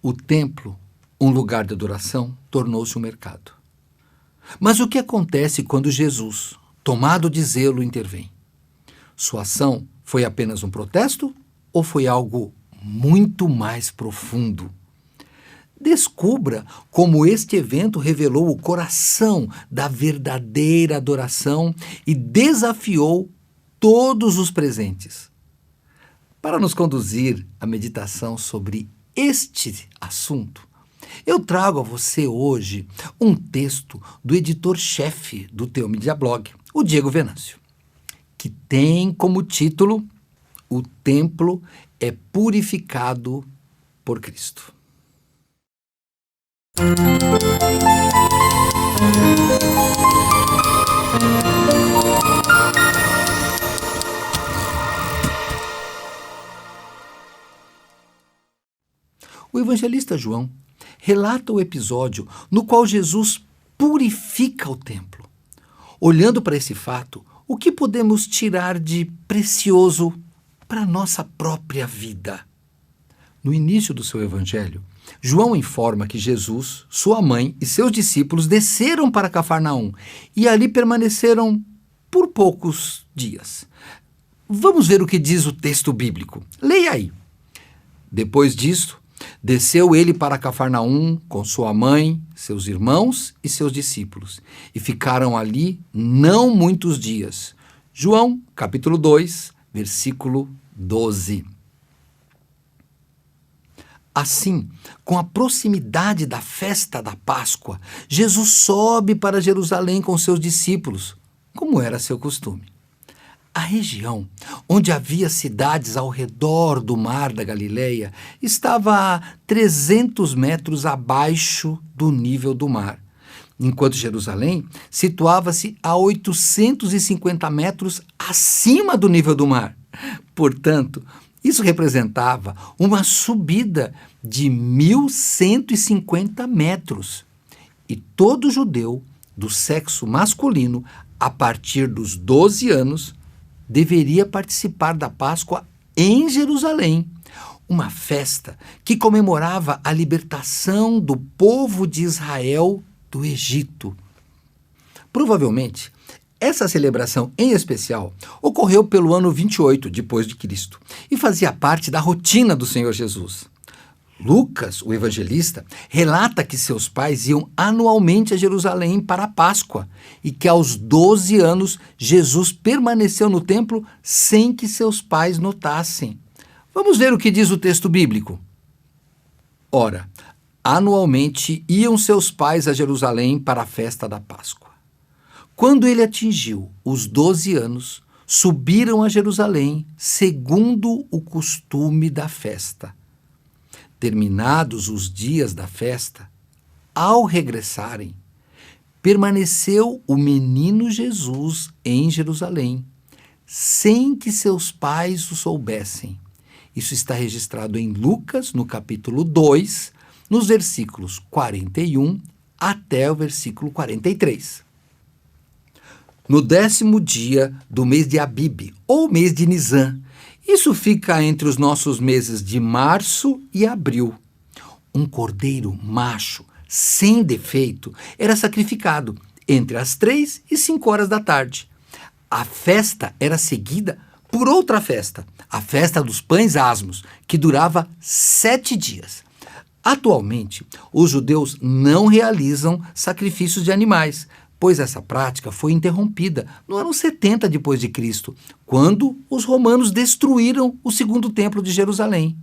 O templo, um lugar de adoração, tornou-se um mercado. Mas o que acontece quando Jesus, tomado de zelo, intervém? Sua ação foi apenas um protesto ou foi algo muito mais profundo? Descubra como este evento revelou o coração da verdadeira adoração e desafiou todos os presentes. Para nos conduzir à meditação sobre este assunto, eu trago a você hoje um texto do editor-chefe do Teomídia Blog, o Diego Venâncio, que tem como título "O Templo é Purificado por Cristo". O evangelista João relata o episódio no qual Jesus purifica o templo. Olhando para esse fato, o que podemos tirar de precioso para a nossa própria vida? No início do seu evangelho, João informa que Jesus, sua mãe e seus discípulos desceram para Cafarnaum e ali permaneceram por poucos dias. Vamos ver o que diz o texto bíblico. Leia aí. Depois disto, desceu ele para Cafarnaum com sua mãe, seus irmãos e seus discípulos, e ficaram ali não muitos dias. João, capítulo 2, versículo 12. Assim, com a proximidade da festa da Páscoa, Jesus sobe para Jerusalém com seus discípulos, como era seu costume. A região onde havia cidades ao redor do mar da Galileia estava a 300 metros abaixo do nível do mar, enquanto Jerusalém situava-se a 850 metros acima do nível do mar. Portanto, isso representava uma subida de 1.150 metros. E todo judeu do sexo masculino, a partir dos 12 anos, deveria participar da Páscoa em Jerusalém, uma festa que comemorava a libertação do povo de Israel do Egito. Provavelmente, essa celebração em especial ocorreu pelo ano 28 depois de Cristo e fazia parte da rotina do Senhor Jesus. Lucas, o evangelista, relata que seus pais iam anualmente a Jerusalém para a Páscoa e que aos 12 anos Jesus permaneceu no templo sem que seus pais notassem. Vamos ver o que diz o texto bíblico. Ora, anualmente iam seus pais a Jerusalém para a festa da Páscoa. Quando ele atingiu os 12 anos, subiram a Jerusalém segundo o costume da festa. Terminados os dias da festa, ao regressarem, permaneceu o menino Jesus em Jerusalém, sem que seus pais o soubessem. Isso está registrado em Lucas, no capítulo 2, nos versículos 41 até o versículo 43. No 10º dia do mês de Abib, ou mês de Nisan, isso fica entre os nossos meses de março e abril. Um cordeiro macho, sem defeito, era sacrificado entre as 3 e 5 horas da tarde. A festa era seguida por outra festa, a festa dos pães asmos, que durava 7 dias. Atualmente, os judeus não realizam sacrifícios de animais, pois essa prática foi interrompida no ano 70 depois de Cristo, quando os romanos destruíram o segundo templo de Jerusalém.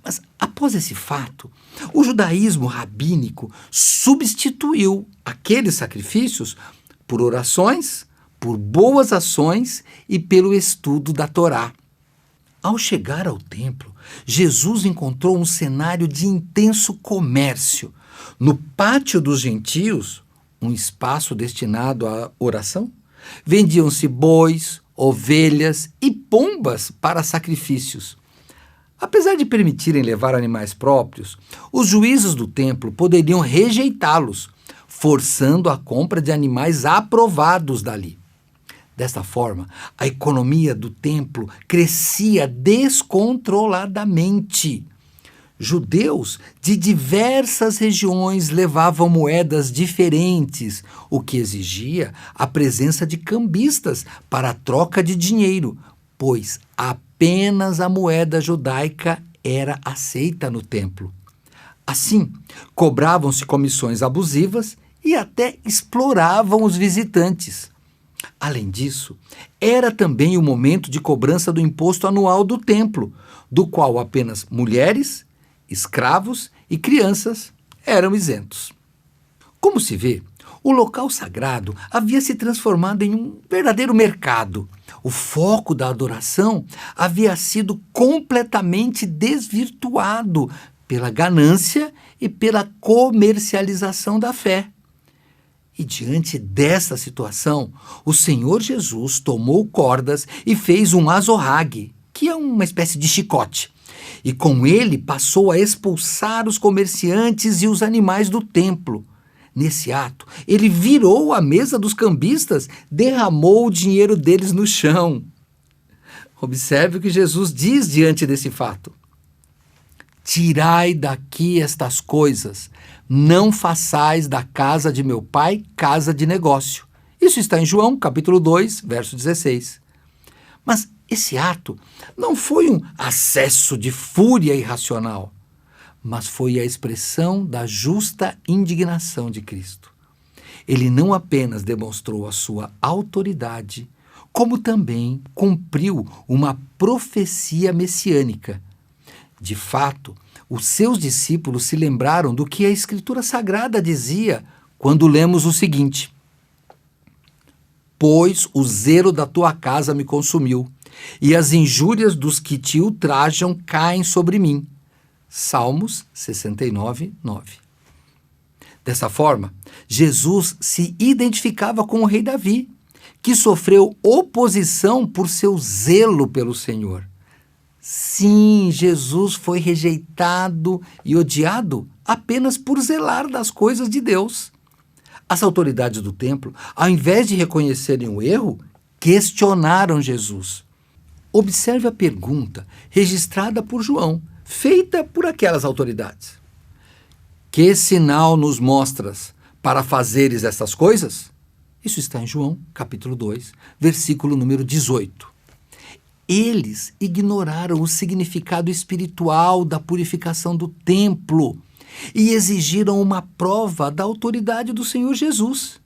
Mas após esse fato, o judaísmo rabínico substituiu aqueles sacrifícios por orações, por boas ações e pelo estudo da Torá. Ao chegar ao templo, Jesus encontrou um cenário de intenso comércio. No pátio dos gentios, um espaço destinado à oração, vendiam-se bois, ovelhas e pombas para sacrifícios. Apesar de permitirem levar animais próprios, os juízes do templo poderiam rejeitá-los, forçando a compra de animais aprovados dali. Desta forma, a economia do templo crescia descontroladamente. Judeus de diversas regiões levavam moedas diferentes, o que exigia a presença de cambistas para a troca de dinheiro, pois apenas a moeda judaica era aceita no templo. Assim, cobravam-se comissões abusivas e até exploravam os visitantes. Além disso, era também o momento de cobrança do imposto anual do templo, do qual apenas mulheres, escravos e crianças eram isentos. Como se vê, o local sagrado havia se transformado em um verdadeiro mercado. O foco da adoração havia sido completamente desvirtuado pela ganância e pela comercialização da fé. E diante dessa situação, o Senhor Jesus tomou cordas e fez um azorrague, que é uma espécie de chicote, e com ele passou a expulsar os comerciantes e os animais do templo. Nesse ato, ele virou a mesa dos cambistas, derramou o dinheiro deles no chão. Observe o que Jesus diz diante desse fato. Tirai daqui estas coisas, não façais da casa de meu pai casa de negócio. Isso está em João, capítulo 2, verso 16. Mas esse ato não foi um acesso de fúria irracional, mas foi a expressão da justa indignação de Cristo. Ele não apenas demonstrou a sua autoridade, como também cumpriu uma profecia messiânica. De fato, os seus discípulos se lembraram do que a Escritura Sagrada dizia quando lemos o seguinte: pois o zelo da tua casa me consumiu, e as injúrias dos que te ultrajam caem sobre mim. Salmos 69, 9. Dessa forma, Jesus se identificava com o rei Davi, que sofreu oposição por seu zelo pelo Senhor. Sim, Jesus foi rejeitado e odiado apenas por zelar das coisas de Deus. As autoridades do templo, ao invés de reconhecerem o erro, questionaram Jesus. Observe a pergunta registrada por João, feita por aquelas autoridades. Que sinal nos mostras para fazeres essas coisas? Isso está em João, capítulo 2, versículo número 18. Eles ignoraram o significado espiritual da purificação do templo e exigiram uma prova da autoridade do Senhor Jesus.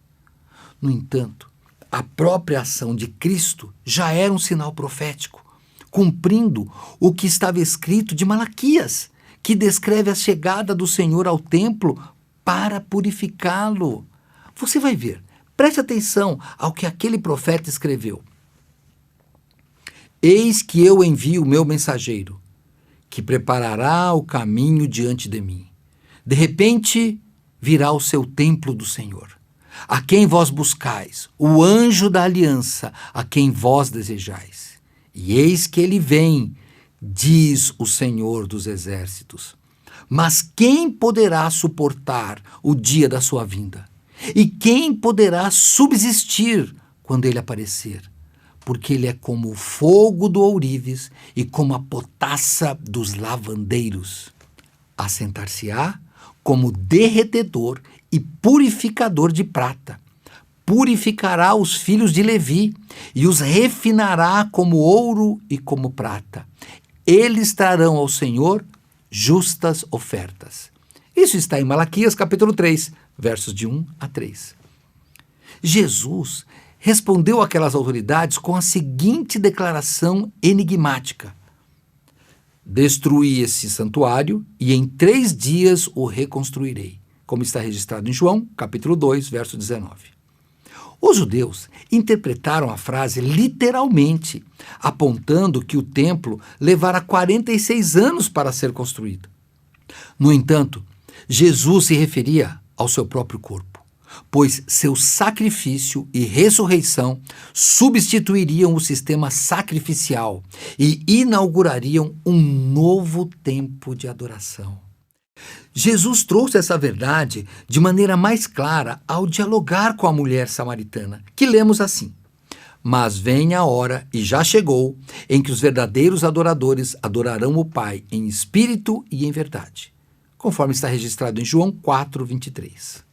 No entanto, a própria ação de Cristo já era um sinal profético, cumprindo o que estava escrito de Malaquias, que descreve a chegada do Senhor ao templo para purificá-lo. Você vai ver, preste atenção ao que aquele profeta escreveu. Eis que eu envio o meu mensageiro, que preparará o caminho diante de mim. De repente, virá o seu templo do Senhor, a quem vós buscais, o anjo da aliança, a quem vós desejais. E eis que ele vem, diz o Senhor dos exércitos. Mas quem poderá suportar o dia da sua vinda? E quem poderá subsistir quando ele aparecer? Porque ele é como o fogo do ourives e como a potassa dos lavandeiros. Assentar-se-á como derretedor e purificador de prata. Purificará os filhos de Levi e os refinará como ouro e como prata. Eles trarão ao Senhor justas ofertas. Isso está em Malaquias capítulo 3, versos de 1 a 3. Jesus respondeu àquelas autoridades com a seguinte declaração enigmática: destruí esse santuário e em 3 dias o reconstruirei, como está registrado em João, capítulo 2, verso 19. Os judeus interpretaram a frase literalmente, apontando que o templo levara 46 anos para ser construído. No entanto, Jesus se referia ao seu próprio corpo, pois seu sacrifício e ressurreição substituiriam o sistema sacrificial e inaugurariam um novo tempo de adoração. Jesus trouxe essa verdade de maneira mais clara ao dialogar com a mulher samaritana, que lemos assim: Mas vem a hora, e já chegou, em que os verdadeiros adoradores adorarão o Pai em espírito e em verdade, conforme está registrado em João 4:23.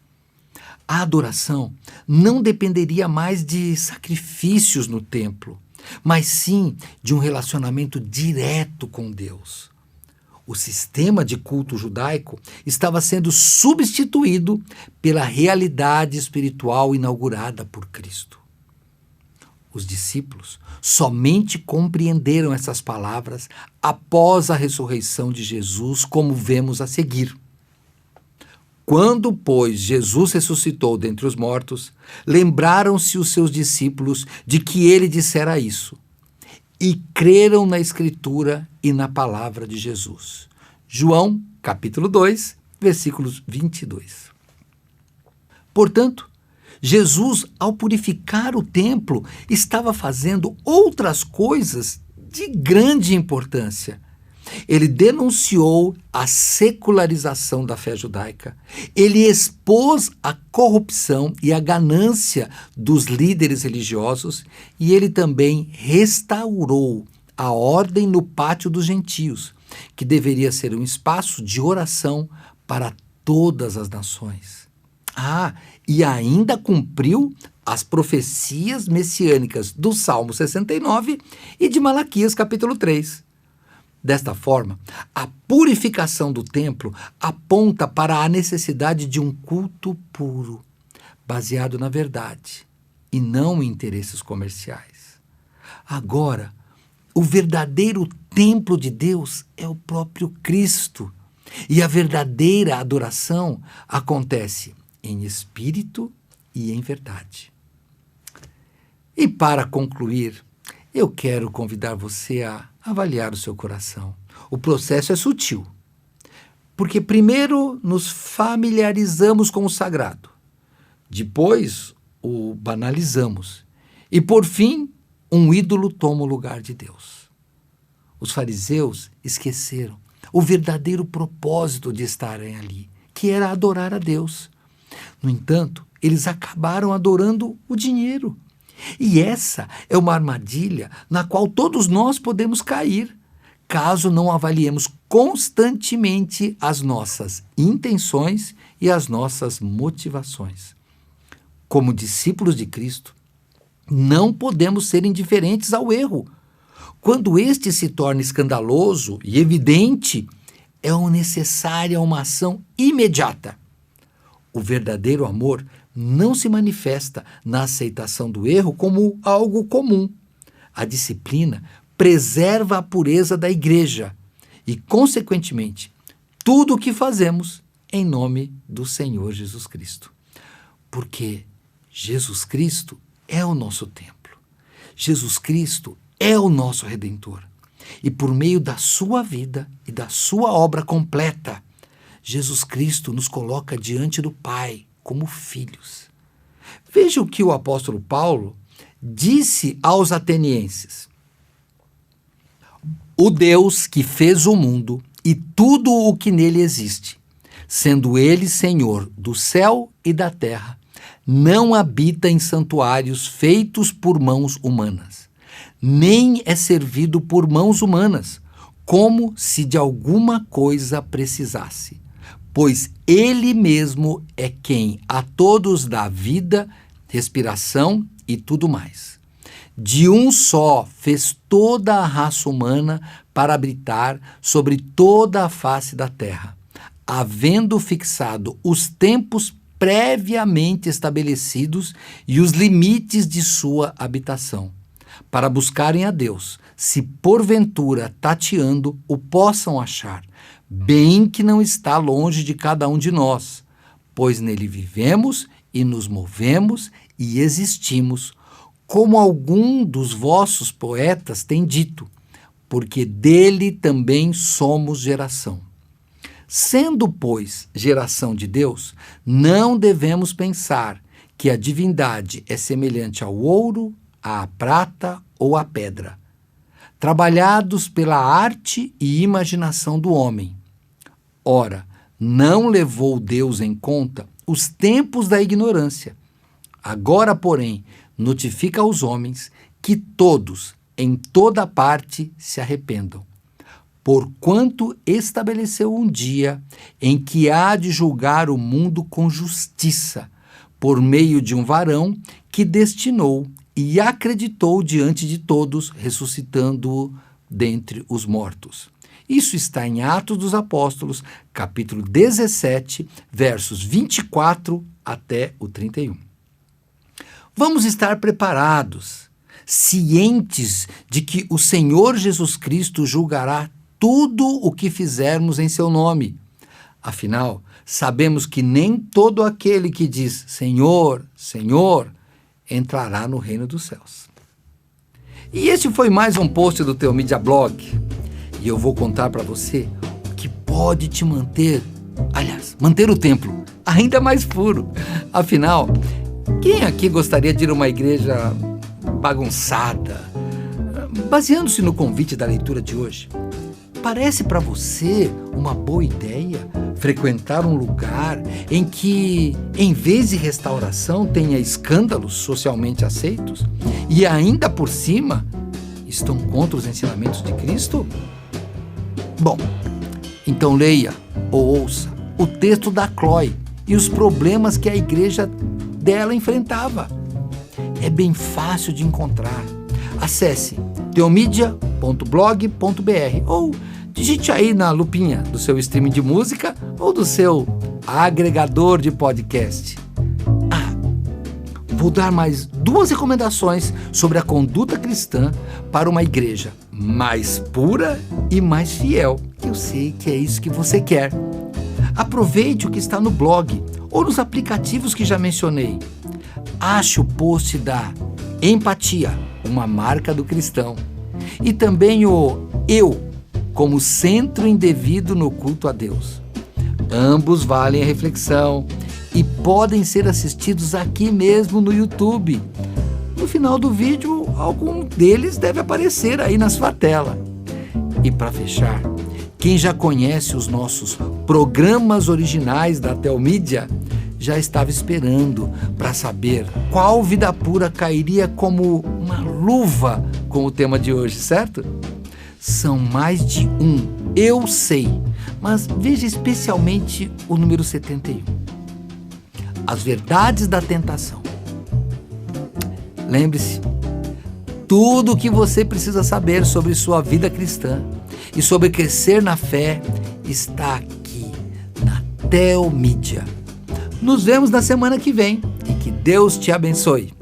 A adoração não dependeria mais de sacrifícios no templo, mas sim de um relacionamento direto com Deus. O sistema de culto judaico estava sendo substituído pela realidade espiritual inaugurada por Cristo. Os discípulos somente compreenderam essas palavras após a ressurreição de Jesus, como vemos a seguir. Quando, pois, Jesus ressuscitou dentre os mortos, lembraram-se os seus discípulos de que ele dissera isso, e creram na Escritura e na palavra de Jesus. João, capítulo 2, versículos 22. Portanto, Jesus, ao purificar o templo, estava fazendo outras coisas de grande importância. Ele denunciou a secularização da fé judaica. Ele expôs a corrupção e a ganância dos líderes religiosos e ele também restaurou a ordem no pátio dos gentios, que deveria ser um espaço de oração para todas as nações. E ainda cumpriu as profecias messiânicas do Salmo 69 e de Malaquias capítulo 3. Desta forma, a purificação do templo aponta para a necessidade de um culto puro, baseado na verdade e não em interesses comerciais. Agora, o verdadeiro templo de Deus é o próprio Cristo, e a verdadeira adoração acontece em espírito e em verdade. E para concluir, eu quero convidar você a avaliar o seu coração. O processo é sutil, porque primeiro nos familiarizamos com o sagrado, depois o banalizamos e, por fim, um ídolo toma o lugar de Deus. Os fariseus esqueceram o verdadeiro propósito de estarem ali, que era adorar a Deus. No entanto, eles acabaram adorando o dinheiro. E essa é uma armadilha na qual todos nós podemos cair, caso não avaliemos constantemente as nossas intenções e as nossas motivações. Como discípulos de Cristo, não podemos ser indiferentes ao erro. Quando este se torna escandaloso e evidente, é necessária uma ação imediata. O verdadeiro amor não se manifesta na aceitação do erro como algo comum. A disciplina preserva a pureza da igreja e, consequentemente, tudo o que fazemos em nome do Senhor Jesus Cristo. Porque Jesus Cristo é o nosso templo. Jesus Cristo é o nosso Redentor. E por meio da sua vida e da sua obra completa, Jesus Cristo nos coloca diante do Pai como filhos. Veja o que o apóstolo Paulo disse aos atenienses. O Deus que fez o mundo e tudo o que nele existe, sendo ele Senhor do céu e da terra, não habita em santuários feitos por mãos humanas, nem é servido por mãos humanas, como se de alguma coisa precisasse. Pois ele mesmo é quem a todos dá vida, respiração e tudo mais. De um só fez toda a raça humana para habitar sobre toda a face da terra, havendo fixado os tempos previamente estabelecidos e os limites de sua habitação, para buscarem a Deus, se porventura tateando o possam achar, bem que não está longe de cada um de nós, pois nele vivemos e nos movemos e existimos, como algum dos vossos poetas tem dito, porque dele também somos geração. Sendo, pois, geração de Deus, não devemos pensar que a divindade é semelhante ao ouro, à prata ou à pedra, trabalhados pela arte e imaginação do homem. Ora, não levou Deus em conta os tempos da ignorância. Agora, porém, notifica aos homens que todos, em toda parte, se arrependam, porquanto estabeleceu um dia em que há de julgar o mundo com justiça, por meio de um varão que destinou e acreditou diante de todos, ressuscitando-o dentre os mortos. Isso está em Atos dos Apóstolos, capítulo 17, versos 24 até o 31. Vamos estar preparados, cientes de que o Senhor Jesus Cristo julgará tudo o que fizermos em seu nome. Afinal, sabemos que nem todo aquele que diz Senhor, Senhor, entrará no reino dos céus. E este foi mais um post do Teomídia Blog. E eu vou contar para você o que pode te manter o templo ainda mais puro. Afinal, quem aqui gostaria de ir a uma igreja bagunçada? Baseando-se no convite da leitura de hoje, parece para você uma boa ideia frequentar um lugar em que, em vez de restauração, tenha escândalos socialmente aceitos e ainda por cima estão contra os ensinamentos de Cristo? Bom, então leia ou ouça o texto da Chloe e os problemas que a igreja dela enfrentava. É bem fácil de encontrar. Acesse teomídia.blog.br ou digite aí na lupinha do seu streaming de música ou do seu agregador de podcast. Vou dar mais 2 recomendações sobre a conduta cristã para uma igreja mais pura e mais fiel, que eu sei que é isso que você quer. Aproveite o que está no blog ou nos aplicativos que já mencionei. Ache o post da Empatia, uma marca do cristão, e também o Eu, como centro indevido no culto a Deus. Ambos valem a reflexão e podem ser assistidos aqui mesmo no YouTube. No final do vídeo, algum deles deve aparecer aí na sua tela. E para fechar, quem já conhece os nossos programas originais da Teomídia já estava esperando para saber qual vida pura cairia como uma luva com o tema de hoje, certo? São mais de um, eu sei, mas veja especialmente o número 71. As verdades da tentação. Lembre-se, tudo o que você precisa saber sobre sua vida cristã e sobre crescer na fé está aqui na Teomídia. Nos vemos na semana que vem e que Deus te abençoe.